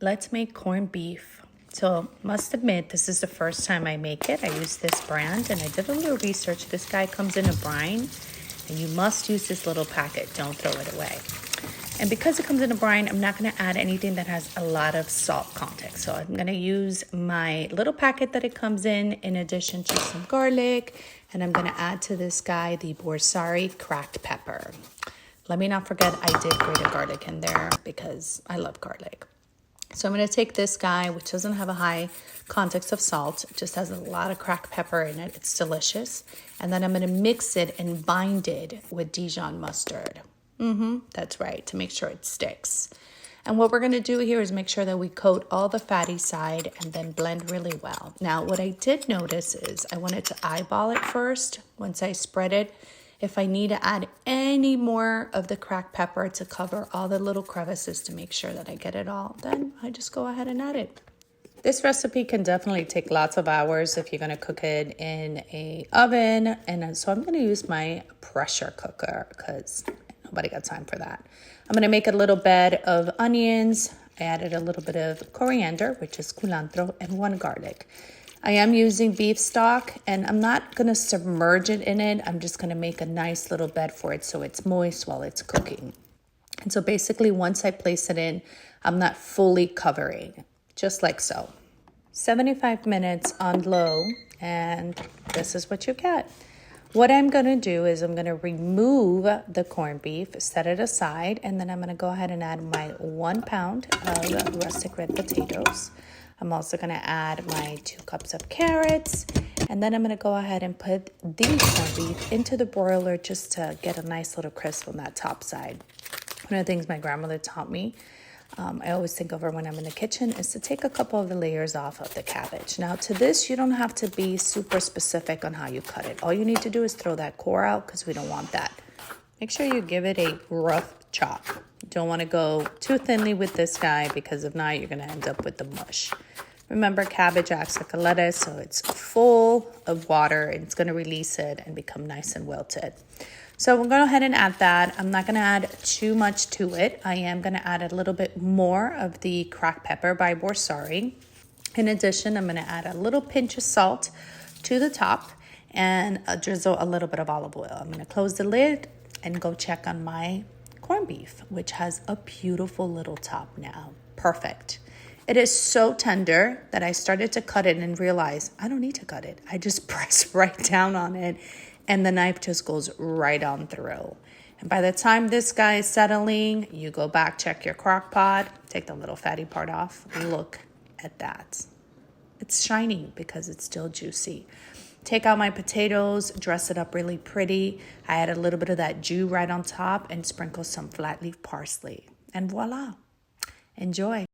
let's make corned beef. So must admit, this is the first time I make it. I use this brand and I did a little research. This guy comes in a brine and you must use this little packet. Don't throw it away. And because it comes in a brine, I'm not going to add anything that has a lot of salt content. So I'm going to use my little packet that it comes in addition to some garlic. And I'm going to add to this guy the Borsari Cracked Pepper. Let me not forget I did grated garlic in there because I love garlic. So I'm going to take this guy, which doesn't have a high context of salt. It just has a lot of cracked pepper in it. It's delicious. And then I'm going to mix it and bind it with Dijon mustard. That's right, to make sure it sticks. And what we're going to do here is make sure that we coat all the fatty side and then blend really well. Now, what I did notice is I wanted to eyeball it first once I spread it. If I need to add any more of the cracked pepper to cover all the little crevices to make sure that I get it all, then I just go ahead and add it. This recipe can definitely take lots of hours if you're going to cook it in an oven. And so I'm going to use my pressure cooker because nobody got time for that. I'm going to make a little bed of onions. I added a little bit of coriander, which is culantro, and 1 garlic. I am using beef stock and I'm not going to submerge it in it. I'm just going to make a nice little bed for it so it's moist while it's cooking. And so basically once I place it in, I'm not fully covering, just like so. 75 minutes on low, and this is what you get. What I'm going to do is I'm going to remove the corned beef, set it aside, and then I'm going to go ahead and add my 1 pound of rustic red potatoes. I'm also going to add my 2 cups of carrots, and then I'm going to go ahead and put the corned beef into the broiler just to get a nice little crisp on that top side. One of the things my grandmother taught me, I always think of her when I'm in the kitchen, is to take a couple of the layers off of the cabbage. Now to this, you don't have to be super specific on how you cut it. All you need to do is throw that core out because we don't want that. Make sure you give it a rough chop. You don't want to go too thinly with this guy because if not, you're going to end up with the mush. Remember, cabbage acts like a lettuce, so it's full of water and it's going to release it and become nice and wilted. So we'll go ahead and add that. I'm not going to add too much to it. I am going to add a little bit more of the cracked pepper by Borsari. In addition, I'm going to add a little pinch of salt to the top and drizzle a little bit of olive oil. I'm going to close the lid and go check on my corned beef, which has a beautiful little top now. Perfect. It is so tender that I started to cut it and realized I don't need to cut it. I just press right down on it and the knife just goes right on through. And by the time this guy is settling, you go back, check your crock pot, take the little fatty part off. Look at that. It's shiny because it's still juicy. Take out my potatoes, dress it up really pretty. I add a little bit of that jus right on top and sprinkle some flat leaf parsley. And voila, enjoy.